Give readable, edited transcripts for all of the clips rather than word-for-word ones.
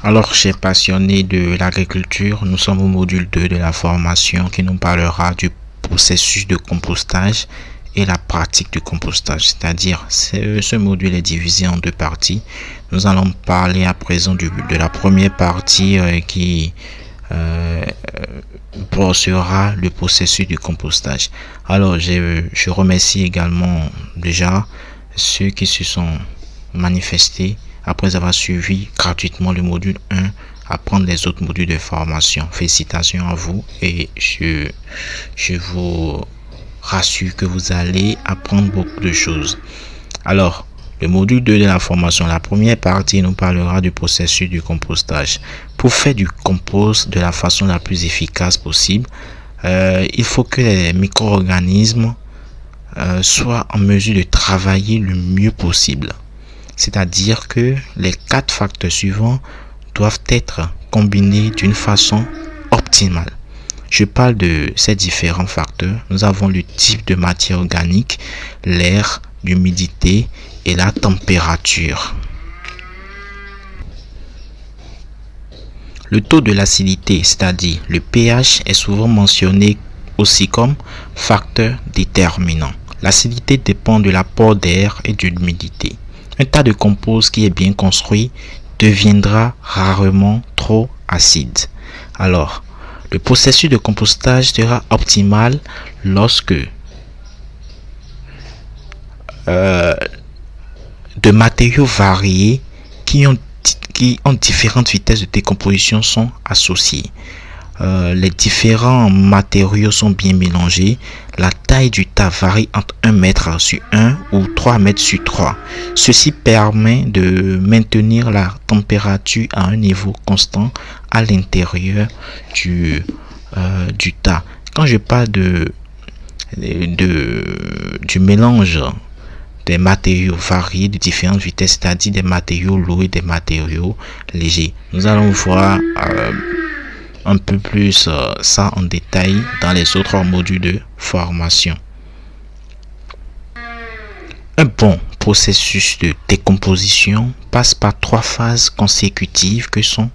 Alors, chers passionnés de l'agriculture, nous sommes au module 2 de la formation qui nous parlera du processus de compostage et la pratique du compostage. C'est-à-dire, ce module est divisé en deux parties. Nous allons parler à présent de la première partie qui sera le processus du compostage. Alors, je remercie également déjà ceux qui se sont manifestés après avoir suivi gratuitement le module 1, apprendre les autres modules de formation. Félicitations à vous et je vous rassure que vous allez apprendre beaucoup de choses. Alors, le module 2 de la formation, la première partie nous parlera du processus du compostage. Pour faire du compost de la façon la plus efficace possible, il faut que les micro-organismes soient en mesure de travailler le mieux possible. C'est-à-dire que les 4 facteurs suivants doivent être combinés d'une façon optimale. Je parle de ces différents facteurs. Nous avons le type de matière organique, l'air, l'humidité et la température. Le taux de l'acidité, c'est-à-dire le pH, est souvent mentionné aussi comme facteur déterminant. L'acidité dépend de l'apport d'air et de l'humidité. Un tas de compost qui est bien construit deviendra rarement trop acide. Alors, le processus de compostage sera optimal lorsque de matériaux variés qui ont différentes vitesses de décomposition sont associés. Les différents matériaux sont bien mélangés. La taille du tas varie entre 1 mètre sur 1 ou 3 mètres sur 3. Ceci permet de maintenir la température à un niveau constant à l'intérieur du tas. Quand je parle du mélange des matériaux variés de différentes vitesses, c'est-à-dire des matériaux lourds et des matériaux légers, nous allons voir un peu plus ça en détail dans les autres modules de formation. Un bon processus de décomposition passe par 3 phases consécutives que sont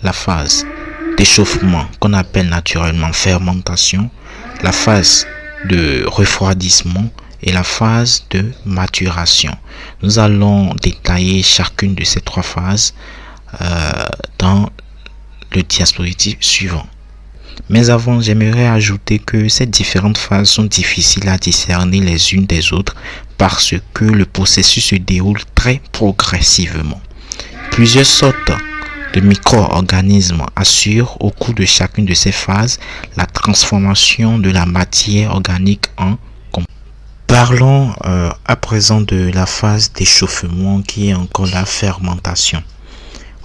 la phase d'échauffement qu'on appelle naturellement fermentation, la phase de refroidissement et la phase de maturation. Nous allons détailler chacune de ces 3 phases dans le diapositive suivant. Mais avant, j'aimerais ajouter que ces différentes phases sont difficiles à discerner les unes des autres parce que le processus se déroule très progressivement. Plusieurs sortes de micro-organismes assurent au cours de chacune de ces phases la transformation de la matière organique en compost. Parlons à présent de la phase d'échauffement qui est encore la fermentation.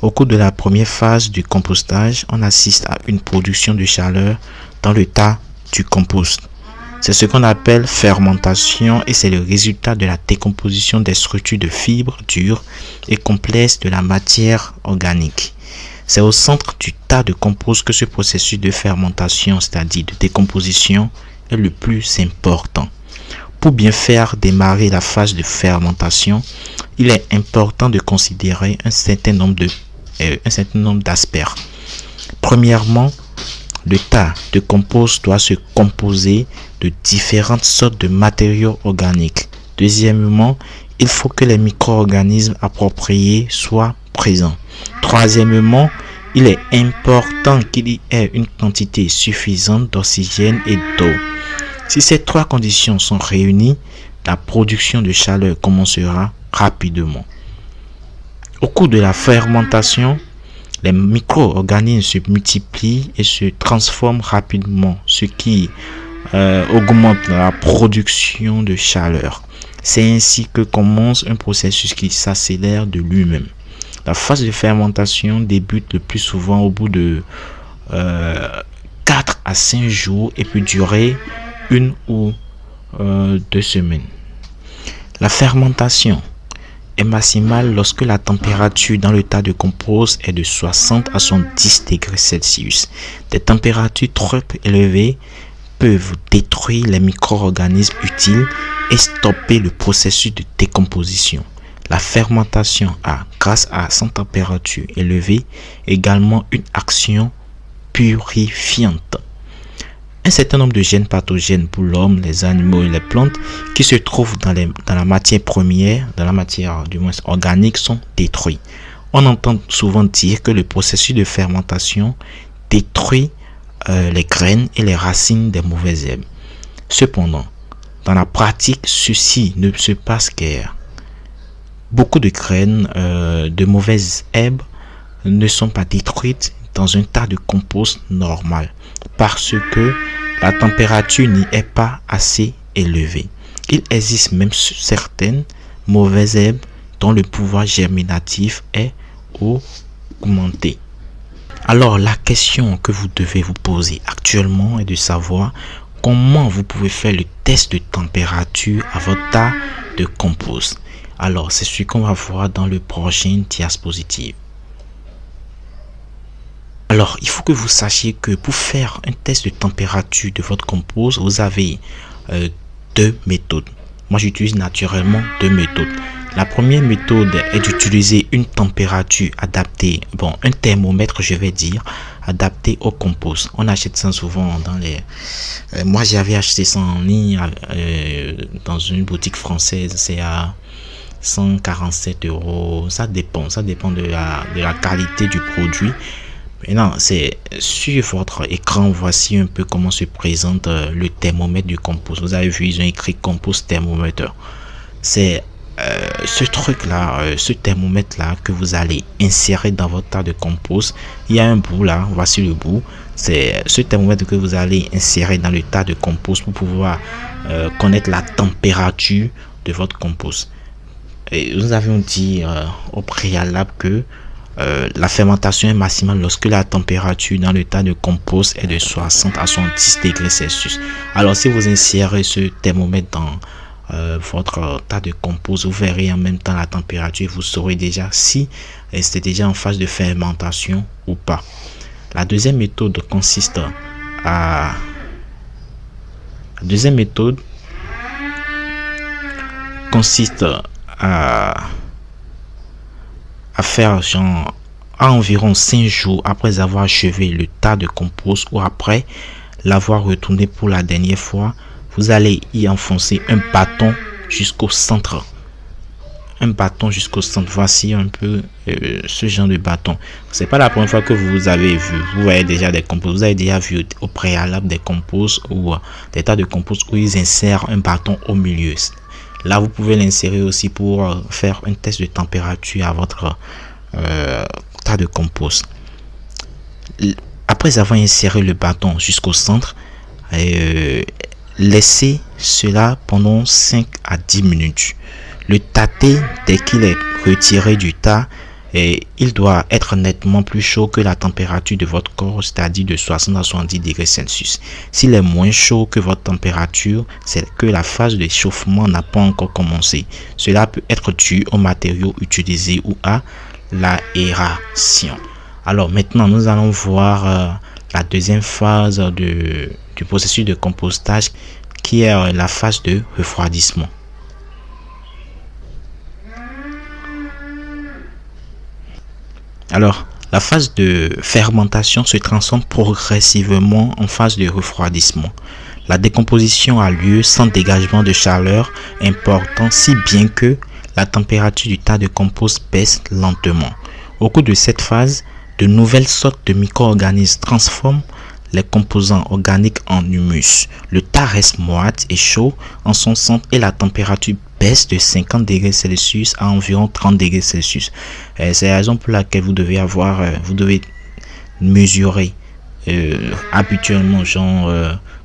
Au cours de la première phase du compostage, on assiste à une production de chaleur dans le tas du compost. C'est ce qu'on appelle fermentation et c'est le résultat de la décomposition des structures de fibres dures et complexes de la matière organique. C'est au centre du tas de compost que ce processus de fermentation, c'est-à-dire de décomposition, est le plus important. Pour bien faire démarrer la phase de fermentation, il est important de considérer un certain nombre d'aspects. Premièrement, le tas de compost doit se composer de différentes sortes de matériaux organiques. Deuxièmement, il faut que les micro-organismes appropriés soient présents. Troisièmement, il est important qu'il y ait une quantité suffisante d'oxygène et d'eau. Si ces 3 conditions sont réunies, la production de chaleur commencera rapidement. Au cours de la fermentation, les micro-organismes se multiplient et se transforment rapidement, ce qui augmente la production de chaleur. C'est ainsi que commence un processus qui s'accélère de lui-même. La phase de fermentation débute le plus souvent au bout de 4 à 5 jours et peut durer 1 ou 2 semaines. La fermentation est maximale lorsque la température dans le tas de compost est de 60 à 70 degrés Celsius. Des températures trop élevées peuvent détruire les micro-organismes utiles et stopper le processus de décomposition. La fermentation a, grâce à son température élevée, également une action purifiante. Un certain nombre de gènes pathogènes pour l'homme, les animaux et les plantes qui se trouvent dans la matière première, dans la matière du moins organique, sont détruits. On entend souvent dire que le processus de fermentation détruit les graines et les racines des mauvaises herbes. Cependant, dans la pratique, ceci ne se passe guère. Beaucoup de graines de mauvaises herbes ne sont pas détruites dans un tas de compost normal parce que la température n'y est pas assez élevée. Il existe même certaines mauvaises herbes dont le pouvoir germinatif est augmenté. Alors la question que vous devez vous poser actuellement est de savoir comment vous pouvez faire le test de température à votre tas de compost. Alors c'est ce qu'on va voir dans le prochain diapositive. Alors il faut que vous sachiez que pour faire un test de température de votre compost, vous avez deux méthodes. Moi j'utilise naturellement deux méthodes. La première méthode est d'utiliser une température adaptée, un thermomètre je vais dire, adapté au compost. On achète ça souvent dans les... moi j'avais acheté ça en ligne dans une boutique française, c'est à 147 €. Ça dépend de la qualité du produit. Maintenant, c'est sur votre écran, voici un peu comment se présente le thermomètre du compost. Vous avez vu, ils ont écrit compost thermomètre. C'est ce truc là, ce thermomètre là que vous allez insérer dans votre tas de compost. Il y a un bout là, voici le bout. C'est ce thermomètre que vous allez insérer dans le tas de compost pour pouvoir connaître la température de votre compost. Et nous avions dit au préalable que la fermentation est maximale lorsque la température dans le tas de compost est de 60 à 70 degrés Celsius. Alors si vous insérez ce thermomètre dans votre tas de compost, vous verrez en même temps la température, vous saurez déjà si c'est déjà en phase de fermentation ou pas. La deuxième méthode consiste à faire genre à environ 5 jours après avoir achevé le tas de compost ou après l'avoir retourné pour la dernière fois. Vous allez y enfoncer un bâton jusqu'au centre. Voici un peu ce genre de bâton. C'est pas la première fois que vous avez vu. Vous voyez déjà des composts. Vous avez déjà vu au préalable des composts ou des tas de composts où ils insèrent un bâton au milieu. Là, vous pouvez l'insérer aussi pour faire un test de température à votre tas de compost. Après avoir inséré le bâton jusqu'au centre, laissez cela pendant 5 à 10 minutes. Le tâter dès qu'il est retiré du tas, il doit être nettement plus chaud que la température de votre corps, c'est-à-dire de 60 à 70 degrés Celsius. S'il est moins chaud que votre température, c'est que la phase d'échauffement n'a pas encore commencé. Cela peut être dû aux matériaux utilisés ou à l'aération. Alors maintenant, nous allons voir la deuxième phase du processus de compostage qui est la phase de refroidissement. Alors, la phase de fermentation se transforme progressivement en phase de refroidissement. La décomposition a lieu sans dégagement de chaleur important, si bien que la température du tas de compost baisse lentement. Au cours de cette phase, de nouvelles sortes de micro-organismes transforment les composants organiques en humus. Le tas reste moite et chaud en son centre et la température baisse de 50 degrés Celsius à environ 30 degrés Celsius. C'est la raison pour laquelle vous devez mesurer habituellement,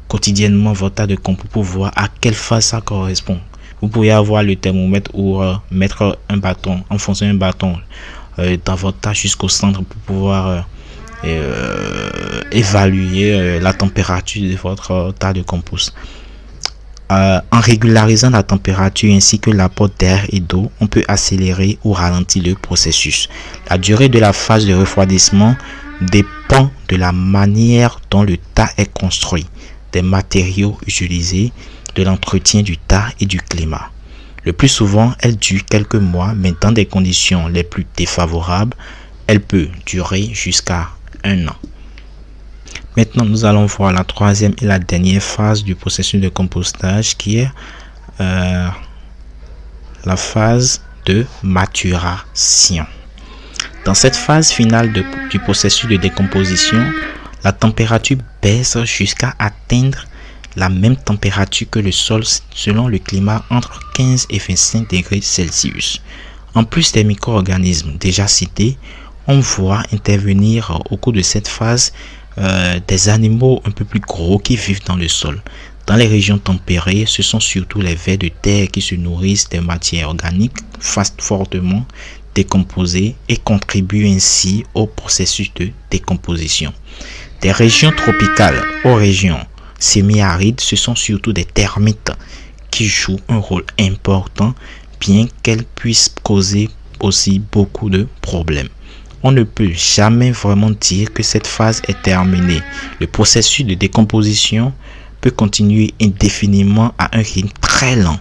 quotidiennement votre tas de compost pour voir à quelle phase ça correspond. Vous pouvez avoir le thermomètre ou mettre un bâton, enfoncer un bâton dans votre tas jusqu'au centre pour pouvoir évaluer la température de votre tas de compost. En régularisant la température ainsi que l'apport d'air et d'eau, on peut accélérer ou ralentir le processus. La durée de la phase de refroidissement dépend de la manière dont le tas est construit, des matériaux utilisés, de l'entretien du tas et du climat. Le plus souvent, elle dure quelques mois, mais dans des conditions les plus défavorables, elle peut durer jusqu'à 1 an. Maintenant, nous allons voir la troisième et la dernière phase du processus de compostage qui est la phase de maturation. Dans cette phase finale du processus de décomposition, la température baisse jusqu'à atteindre la même température que le sol selon le climat entre 15 et 25 degrés Celsius. En plus des micro-organismes déjà cités, on voit intervenir au cours de cette phase des animaux un peu plus gros qui vivent dans le sol. Dans les régions tempérées, ce sont surtout les vers de terre qui se nourrissent des matières organiques fortement décomposées et contribuent ainsi au processus de décomposition. Des régions tropicales aux régions semi-arides, ce sont surtout des termites qui jouent un rôle important, bien qu'elles puissent causer aussi beaucoup de problèmes. On ne peut jamais vraiment dire que cette phase est terminée. Le processus de décomposition peut continuer indéfiniment à un rythme très lent.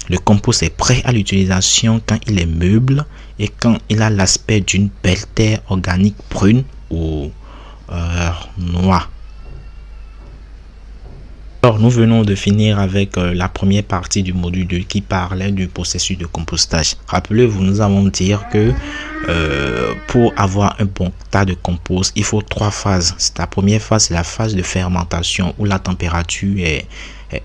Le compost est prêt à l'utilisation quand il est meuble et quand il a l'aspect d'une belle terre organique brune ou noire. Alors, nous venons de finir avec la première partie du module 2 qui parlait du processus de compostage. Rappelez-vous, nous avons dit que pour avoir un bon tas de compost, il faut 3 phases. La première phase, c'est la phase de fermentation où la température est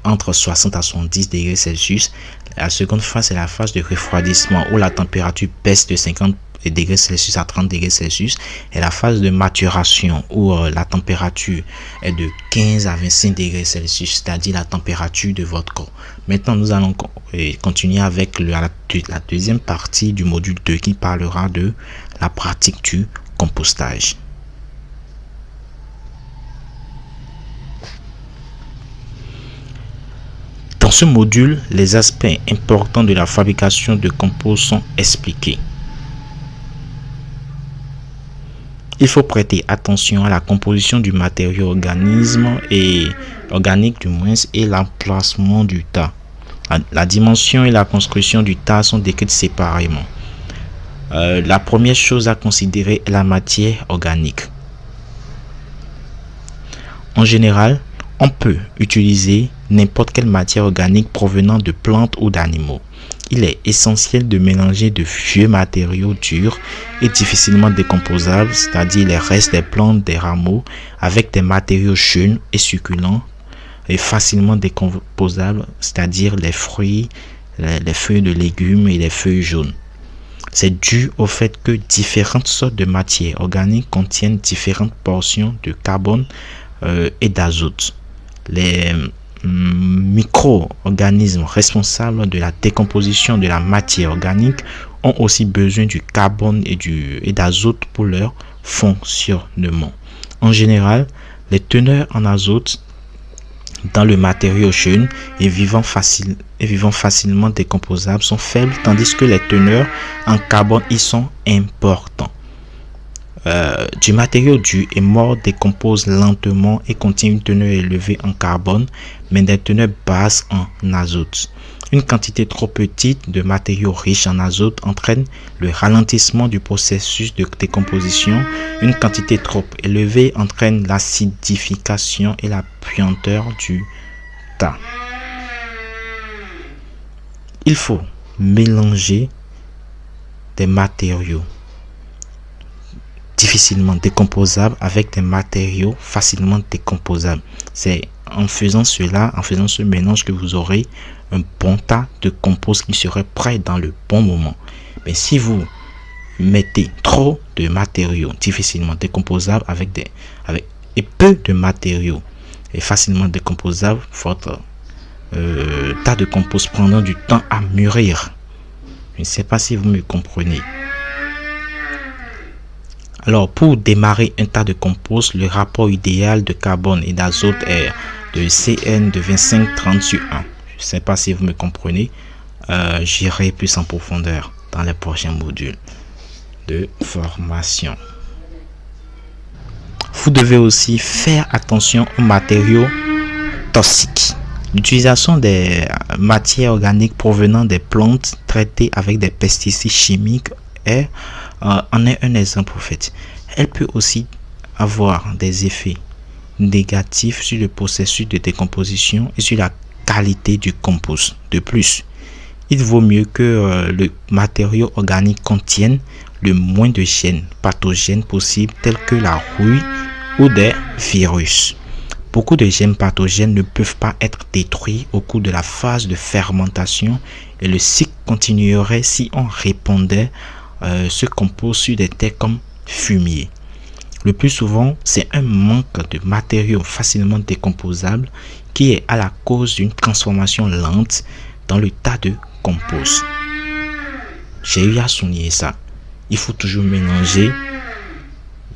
entre 60 à 70 degrés Celsius. La seconde phase, c'est la phase de refroidissement où la température baisse de 50 degrés Celsius à 30 degrés Celsius, et la phase de maturation où la température est de 15 à 25 degrés Celsius, c'est-à-dire la température de votre corps. Maintenant, nous allons continuer avec la deuxième partie du module 2 qui parlera de la pratique du compostage. Dans ce module, les aspects importants de la fabrication de compost sont expliqués. Il faut prêter attention à la composition du matériau organique et l'emplacement du tas. La dimension et la construction du tas sont décrites séparément. La première chose à considérer est la matière organique. En général, on peut utiliser n'importe quelle matière organique provenant de plantes ou d'animaux. Il est essentiel de mélanger de vieux matériaux durs et difficilement décomposables, c'est-à-dire les restes des plantes, des rameaux, avec des matériaux jeunes et succulents et facilement décomposables, c'est-à-dire les fruits, les feuilles de légumes et les feuilles jaunes. C'est dû au fait que différentes sortes de matières organiques contiennent différentes portions de carbone et d'azote. Les micro-organismes responsables de la décomposition de la matière organique ont aussi besoin du carbone et d'azote pour leur fonctionnement. En général, les teneurs en azote dans le matériau jeune et vivant facilement décomposables sont faibles, tandis que les teneurs en carbone y sont importants. Du matériau dur et mort décompose lentement et contient une teneur élevée en carbone, mais des teneurs basses en azote. Une quantité trop petite de matériaux riches en azote entraîne le ralentissement du processus de décomposition. Une quantité trop élevée entraîne l'acidification et la puanteur du tas. Il faut mélanger des matériaux difficilement décomposables avec des matériaux facilement décomposables. C'est en faisant ce mélange que vous aurez un bon tas de compost qui serait prêt dans le bon moment. Mais si vous mettez trop de matériaux difficilement décomposables et peu de matériaux et facilement décomposables, votre tas de compost prendra du temps à mûrir. Je ne sais pas si vous me comprenez. Alors, pour démarrer un tas de compost, le rapport idéal de carbone et d'azote est de CN de 25-30 sur 1. Je ne sais pas si vous me comprenez. J'irai plus en profondeur dans les prochains modules de formation. Vous devez aussi faire attention aux matériaux toxiques. L'utilisation des matières organiques provenant des plantes traitées avec des pesticides chimiques en est un exemple en fait. Elle peut aussi avoir des effets négatifs sur le processus de décomposition et sur la qualité du compost. De plus, il vaut mieux que le matériau organique contienne le moins de gènes pathogènes possibles tels que la rouille ou des virus. Beaucoup de gènes pathogènes ne peuvent pas être détruits au cours de la phase de fermentation et le cycle continuerait si on répandait ce compost sur des terres comme fumier. Le plus souvent, c'est un manque de matériaux facilement décomposables qui est à la cause d'une transformation lente dans le tas de compost. J'ai eu à souligner ça. Il faut toujours mélanger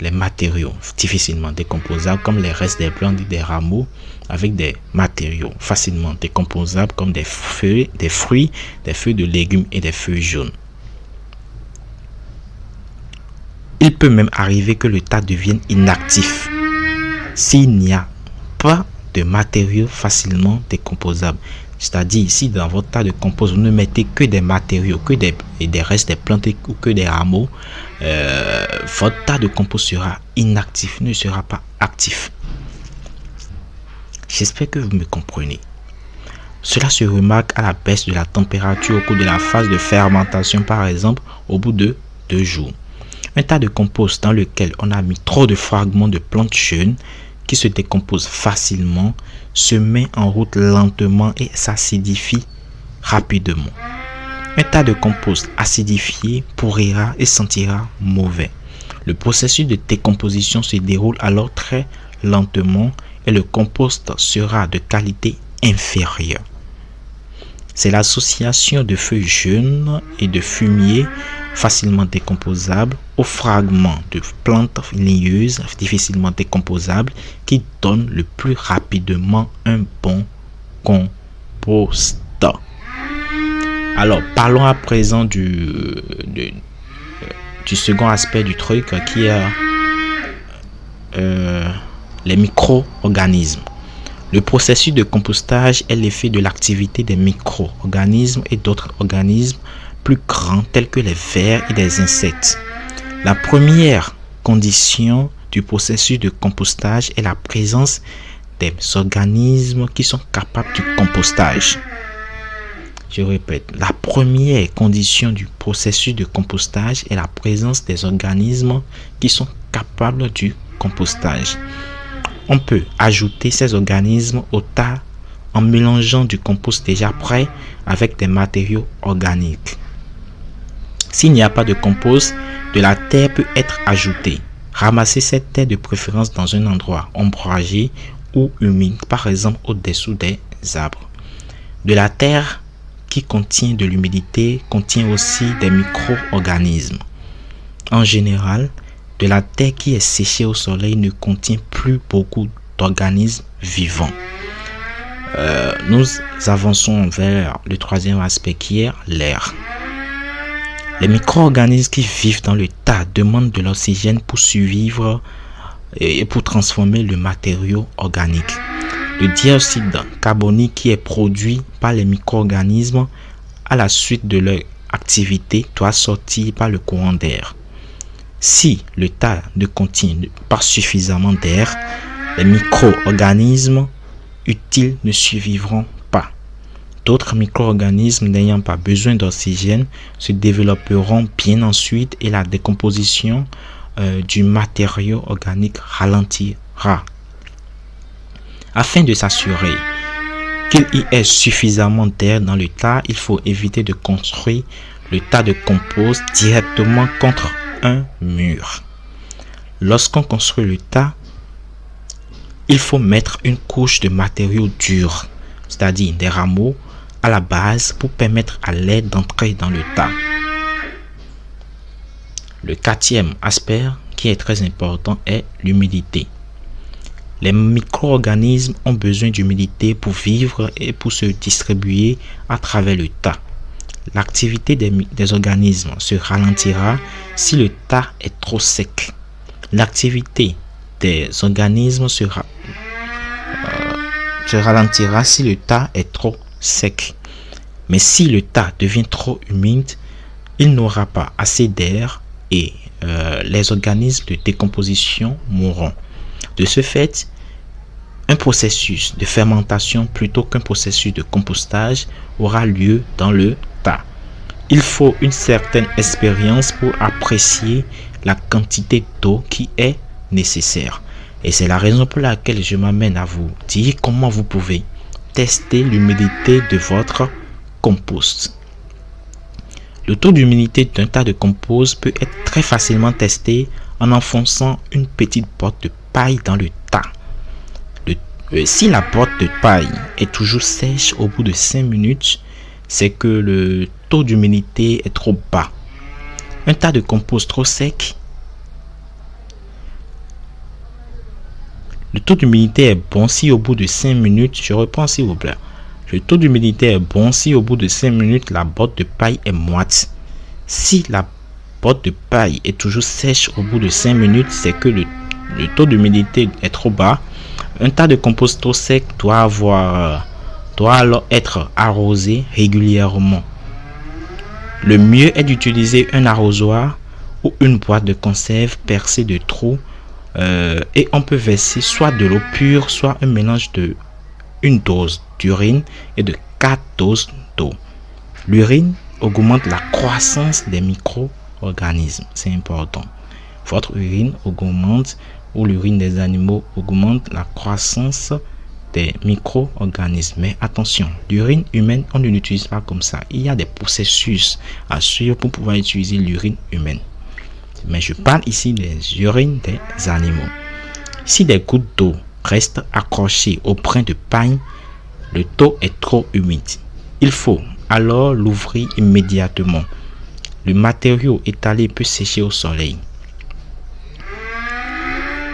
les matériaux difficilement décomposables comme les restes des plantes et des rameaux avec des matériaux facilement décomposables comme des feuilles, des fruits, des feuilles de légumes et des feuilles jaunes. Il peut même arriver que le tas devienne inactif s'il n'y a pas de matériaux facilement décomposables. C'est-à-dire, si dans votre tas de compost, vous ne mettez que des matériaux, que des restes des plantes ou que des rameaux, votre tas de compost sera inactif, ne sera pas actif. J'espère que vous me comprenez. Cela se remarque à la baisse de la température au cours de la phase de fermentation, par exemple, au bout de 2 jours. Un tas de compost dans lequel on a mis trop de fragments de plantes jeunes qui se décomposent facilement se met en route lentement et s'acidifie rapidement. Un tas de compost acidifié pourrira et sentira mauvais. Le processus de décomposition se déroule alors très lentement et le compost sera de qualité inférieure. C'est l'association de feuilles jeunes et de fumier facilement décomposables aux fragments de plantes ligneuses difficilement décomposables qui donne le plus rapidement un bon compost. Alors, parlons à présent du second aspect du truc qui est les micro-organismes. Le processus de compostage est l'effet de l'activité des micro-organismes et d'autres organismes plus grands tels que les vers et les insectes. La première condition du processus de compostage est la présence des organismes qui sont capables du compostage. Je répète, la première condition du processus de compostage est la présence des organismes qui sont capables du compostage. On peut ajouter ces organismes au tas en mélangeant du compost déjà prêt avec des matériaux organiques. S'il n'y a pas de compost, de la terre peut être ajoutée. Ramassez cette terre de préférence dans un endroit ombragé ou humide, par exemple au-dessous des arbres. De la terre qui contient de l'humidité contient aussi des micro-organismes. En général, de la terre qui est séchée au soleil ne contient plus beaucoup d'organismes vivants. Nous avançons vers le troisième aspect qui est l'air. Les micro-organismes qui vivent dans le tas demandent de l'oxygène pour survivre et pour transformer le matériau organique. Le dioxyde carbonique qui est produit par les micro-organismes à la suite de leur activité doit sortir par le courant d'air. Si le tas ne contient pas suffisamment d'air, les micro-organismes utiles ne survivront pas. D'autres micro-organismes n'ayant pas besoin d'oxygène se développeront bien ensuite et la décomposition du matériau organique ralentira. Afin de s'assurer qu'il y ait suffisamment d'air dans le tas, il faut éviter de construire le tas de compost directement contre un mur. Lorsqu'on construit le tas, il faut mettre une couche de matériaux durs, c'est-à-dire des rameaux, à la base pour permettre à l'air d'entrer dans le tas. Le quatrième aspect qui est très important est l'humidité. Les micro-organismes ont besoin d'humidité pour vivre et pour se distribuer à travers le tas. L'activité des organismes se ralentira si le tas est trop sec. L'activité des organismes se ralentira si le tas est trop sec. Mais si le tas devient trop humide, il n'aura pas assez d'air et les organismes de décomposition mourront. De ce fait, un processus de fermentation plutôt qu'un processus de compostage aura lieu dans le tas. Il faut une certaine expérience pour apprécier la quantité d'eau qui est nécessaire. Et c'est la raison pour laquelle je m'amène à vous dire comment vous pouvez tester l'humidité de votre compost. Le taux d'humidité d'un tas de compost peut être très facilement testé en enfonçant une petite botte de paille dans le tas. Si la botte de paille est toujours sèche au bout de 5 minutes, c'est que le taux d'humidité est trop bas. Un tas de compost trop sec, le taux d'humidité est bon si au bout de 5 minutes, je reprends s'il vous plaît. Le taux d'humidité est bon si au bout de 5 minutes, la botte de paille est moite. Si la botte de paille est toujours sèche au bout de 5 minutes, c'est que le taux d'humidité est trop bas. Un tas de compost trop sec doit alors être arrosé régulièrement. Le mieux est d'utiliser un arrosoir ou une boîte de conserve percée de trous et on peut verser soit de l'eau pure, soit un mélange de une dose d'urine et de 4 doses d'eau. L'urine augmente la croissance des micro-organismes, c'est important. Votre urine augmente ou l'urine des animaux augmente la croissance des micro-organismes. Mais attention, l'urine humaine, on ne l'utilise pas comme ça. Il y a des processus à suivre pour pouvoir utiliser l'urine humaine. Mais je parle ici des urines des animaux. Si des gouttes d'eau restent accrochées au brin de paille, le taux est trop humide. Il faut alors l'ouvrir immédiatement. Le matériau étalé peut sécher au soleil.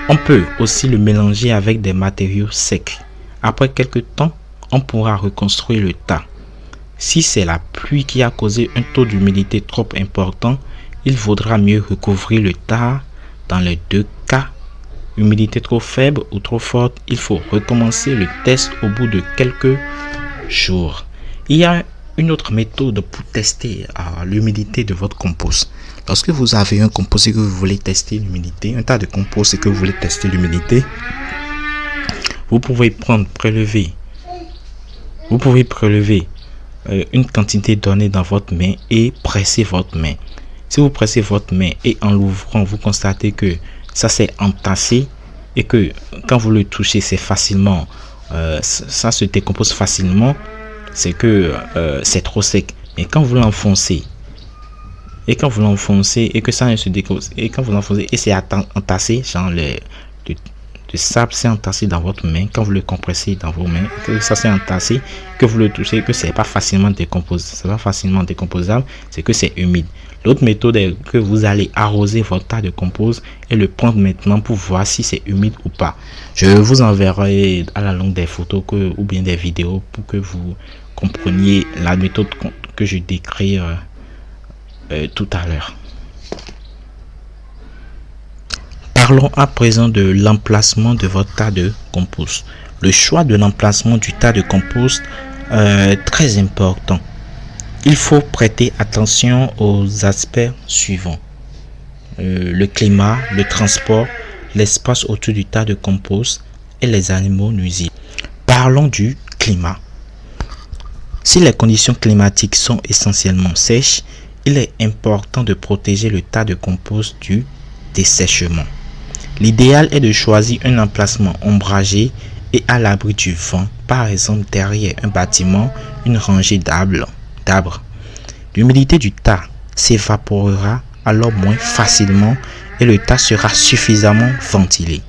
On peut aussi le mélanger avec des matériaux secs. Après quelques temps, on pourra reconstruire le tas. Si c'est la pluie qui a causé un taux d'humidité trop important, il vaudra mieux recouvrir le tas. Dans les deux cas, humidité trop faible ou trop forte, il faut recommencer le test au bout de quelques jours. Il y a une autre méthode pour tester l'humidité de votre compost. Lorsque vous avez un compost et que vous voulez tester l'humidité, un tas de compost et que vous voulez tester l'humidité, vous pouvez prélever une quantité donnée dans votre main et presser votre main. Si vous pressez votre main et en l'ouvrant, vous constatez que ça s'est entassé et que quand vous le touchez, c'est facilement, ça se décompose facilement, c'est que c'est trop sec. Et quand vous l'enfoncez, et que ça ne se décompose, et quand vous l'enfoncez et c'est entassé, genre le sable s'est entassé dans votre main, quand vous le compressez dans vos mains, que ça s'est entassé, que vous le touchez, que c'est pas facilement décomposable, c'est que c'est humide. L'autre méthode est que vous allez arroser votre tas de compost et le prendre maintenant pour voir si c'est humide ou pas. Je vous enverrai à la longue des photos ou bien des vidéos pour que vous compreniez la méthode que je décris tout à l'heure. Parlons à présent de l'emplacement de votre tas de compost. Le choix de l'emplacement du tas de compost est très important. Il faut prêter attention aux aspects suivants. Le climat, le transport, l'espace autour du tas de compost et les animaux nuisibles. Parlons du climat. Si les conditions climatiques sont essentiellement sèches, il est important de protéger le tas de compost du dessèchement. L'idéal est de choisir un emplacement ombragé et à l'abri du vent, par exemple derrière un bâtiment, une rangée d'arbres. L'humidité du tas s'évaporera alors moins facilement et le tas sera suffisamment ventilé.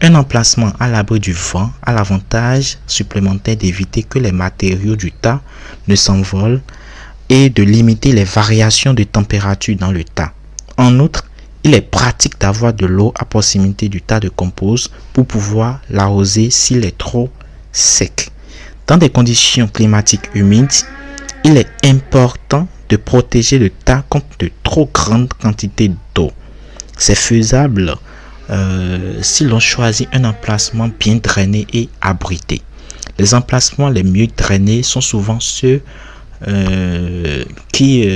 Un emplacement à l'abri du vent a l'avantage supplémentaire d'éviter que les matériaux du tas ne s'envolent et de limiter les variations de température dans le tas. En outre, il est pratique d'avoir de l'eau à proximité du tas de compost pour pouvoir l'arroser s'il est trop sec. Dans des conditions climatiques humides, il est important de protéger le tas contre de trop grandes quantités d'eau. C'est faisable si l'on choisit un emplacement bien drainé et abrité. Les emplacements les mieux drainés sont souvent ceux qui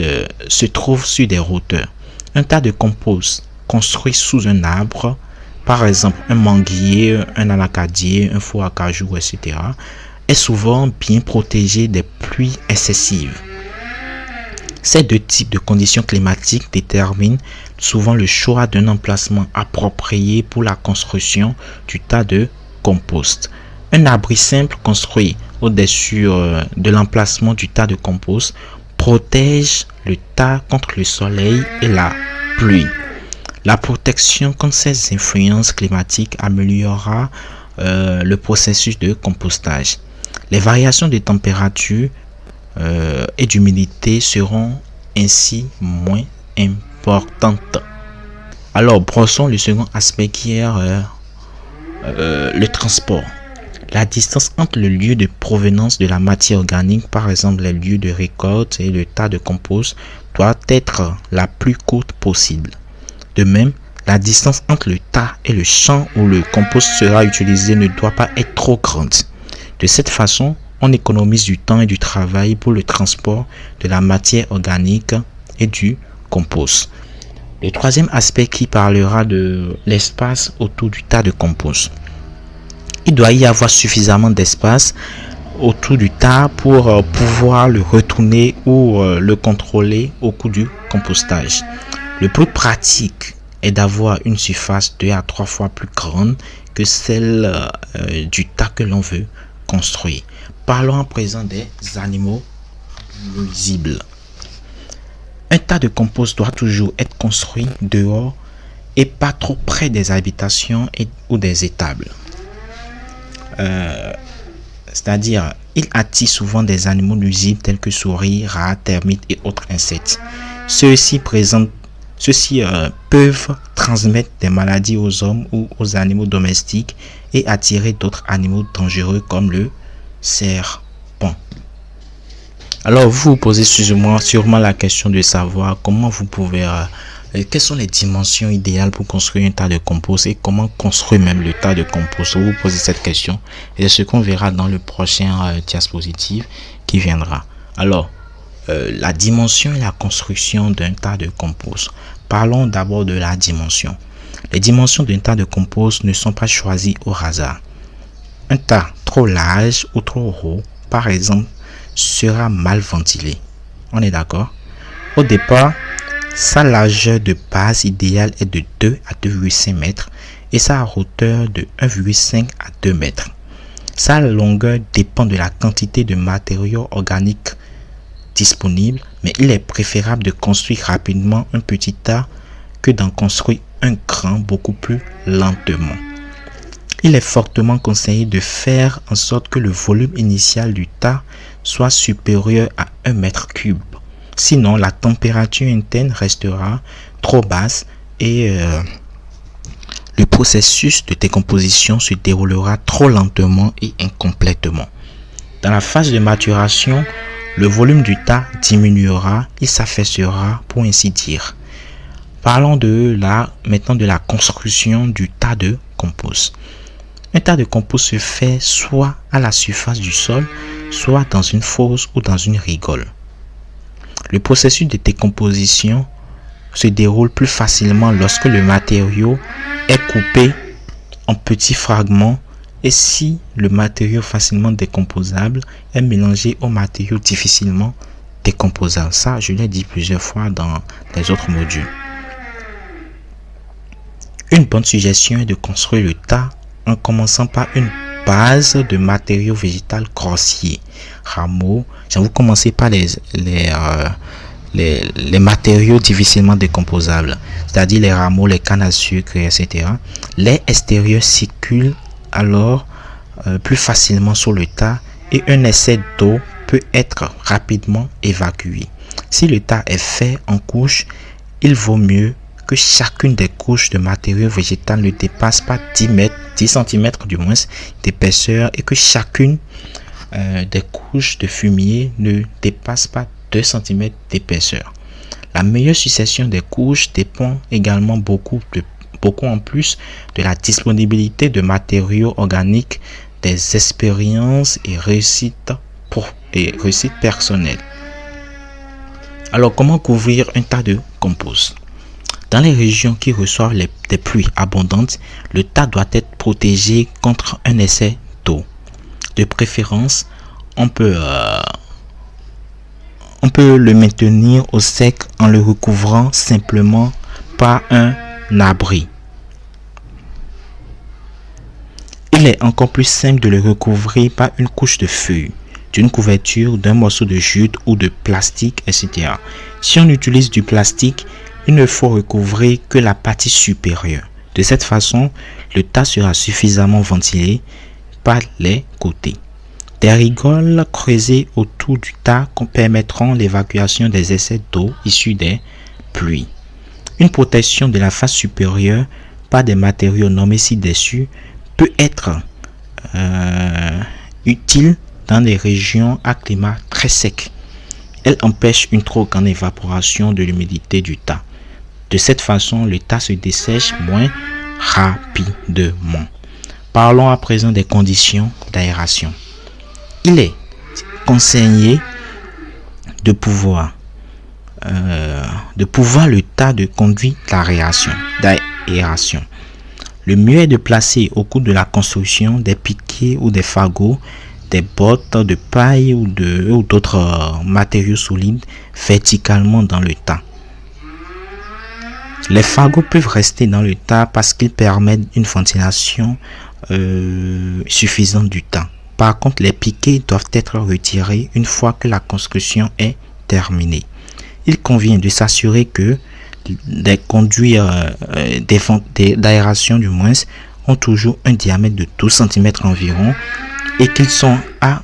se trouvent sur des hauteurs. Un tas de compost construit sous un arbre, par exemple un manguier, un anacadier, un four à cajou, etc., est souvent bien protégé des pluies excessives. Ces deux types de conditions climatiques déterminent souvent le choix d'un emplacement approprié pour la construction du tas de compost. Un abri simple construit au-dessus de l'emplacement du tas de compost protège le tas contre le soleil et la pluie. La protection contre ces influences climatiques améliorera le processus de compostage. Les variations de température et d'humidité seront ainsi moins importantes. Alors, brossons le second aspect qui est le transport. La distance entre le lieu de provenance de la matière organique, par exemple les lieux de récolte et le tas de compost, doit être la plus courte possible. De même, la distance entre le tas et le champ où le compost sera utilisé ne doit pas être trop grande. De cette façon, on économise du temps et du travail pour le transport de la matière organique et du compost. Le troisième aspect qui parlera de l'espace autour du tas de compost. Il doit y avoir suffisamment d'espace autour du tas pour pouvoir le retourner ou le contrôler au cours du compostage. Le plus pratique est d'avoir une surface 2 à 3 fois plus grande que celle du tas que l'on veut construire. Parlons à présent des animaux nuisibles. Un tas de compost doit toujours être construit dehors et pas trop près des habitations ou des étables. C'est-à-dire, il attire souvent des animaux nuisibles tels que souris, rats, termites et autres insectes. Ceux-ci peuvent transmettre des maladies aux hommes ou aux animaux domestiques et attirer d'autres animaux dangereux comme le serpent. Alors vous vous posez sûrement la question de savoir comment vous pouvez quelles sont les dimensions idéales pour construire un tas de compost et comment construire même le tas de compost. Vous vous posez cette question et c'est ce qu'on verra dans le prochain diapositive qui viendra. Alors la dimension et la construction d'un tas de compost. Parlons d'abord de la dimension. Les dimensions d'un tas de compost ne sont pas choisies au hasard. Un tas trop large ou trop haut, par exemple, sera mal ventilé. On est d'accord? Au départ, sa largeur de base idéale est de 2 à 2,5 mètres et sa hauteur de 1,5 à 2 mètres. Sa longueur dépend de la quantité de matériaux organiques disponibles, mais il est préférable de construire rapidement un petit tas que d'en construire un grand beaucoup plus lentement. Il est fortement conseillé de faire en sorte que le volume initial du tas soit supérieur à 1 mètre cube. Sinon, la température interne restera trop basse et le processus de décomposition se déroulera trop lentement et incomplètement. Dans la phase de maturation, le volume du tas diminuera et s'affaissera pour ainsi dire. Parlons maintenant de la construction du tas de compost. Un tas de compost se fait soit à la surface du sol, soit dans une fosse ou dans une rigole. Le processus de décomposition se déroule plus facilement lorsque le matériau est coupé en petits fragments et si le matériau facilement décomposable est mélangé au matériau difficilement décomposable. Ça, je l'ai dit plusieurs fois dans les autres modules. Une bonne suggestion est de construire le tas en commençant par une base de matériaux végétaux grossiers, rameaux. Vous commencez par les matériaux difficilement décomposables, c'est-à-dire les rameaux, les cannes à sucre, etc. L'air extérieur circule alors plus facilement sur le tas et un excès d'eau peut être rapidement évacué. Si le tas est fait en couches, il vaut mieux que chacune des couches de matériaux végétal ne dépasse pas 10 cm du moins d'épaisseur et que chacune des couches de fumier ne dépasse pas 2 cm d'épaisseur. La meilleure succession des couches dépend également beaucoup en plus de la disponibilité de matériaux organiques des expériences et réussites personnelles. Alors, comment couvrir un tas de compost? Dans les régions qui reçoivent des pluies abondantes, le tas doit être protégé contre un excès d'eau. De préférence, on peut le maintenir au sec en le recouvrant simplement par un abri. Il est encore plus simple de le recouvrir par une couche de feuilles, d'une couverture, d'un morceau de jute ou de plastique, etc. Si on utilise du plastique, il ne faut recouvrir que la partie supérieure. De cette façon, le tas sera suffisamment ventilé par les côtés. Des rigoles creusées autour du tas permettront l'évacuation des excès d'eau issus des pluies. Une protection de la face supérieure par des matériaux nommés ci-dessus peut être utile dans des régions à climat très sec. Elle empêche une trop grande évaporation de l'humidité du tas. De cette façon, le tas se dessèche moins rapidement. Parlons à présent des conditions d'aération. Il est conseillé de pouvoir le tas de conduire d'aération. Le mieux est de placer au cours de la construction des piquets ou des fagots, des bottes de paille ou d'autres matériaux solides verticalement dans le tas. Les fagots peuvent rester dans le tas parce qu'ils permettent une ventilation suffisante du tas. Par contre, les piquets doivent être retirés une fois que la construction est terminée. Il convient de s'assurer que les conduits d'aération du moins ont toujours un diamètre de 12 cm environ et qu'ils sont à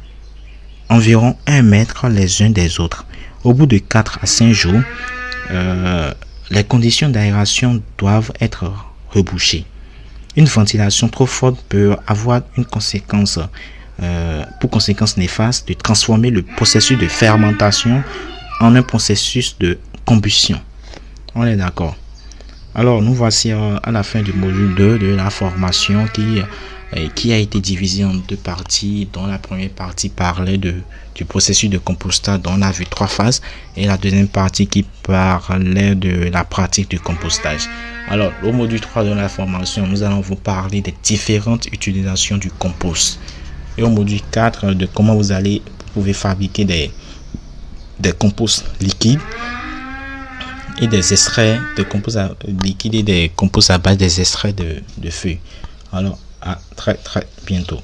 environ 1 mètre les uns des autres. Au bout de 4 à 5 jours, les conditions d'aération doivent être rebouchées. Une ventilation trop forte peut avoir pour conséquence néfaste de transformer le processus de fermentation en un processus de combustion. On est d'accord? Alors, nous voici à la fin du module 2 de la formation qui a été divisée en 2 parties, dont la première partie parlait du processus de compostage dont on a vu 3 phases et la deuxième partie qui parlait de la pratique du compostage. Alors, au module 3 de la formation, nous allons vous parler des différentes utilisations du compost et au module 4 de comment vous pouvez fabriquer des composts liquides et des extraits de compost liquides et des composts à base des extraits de feuilles. Alors, à très bientôt.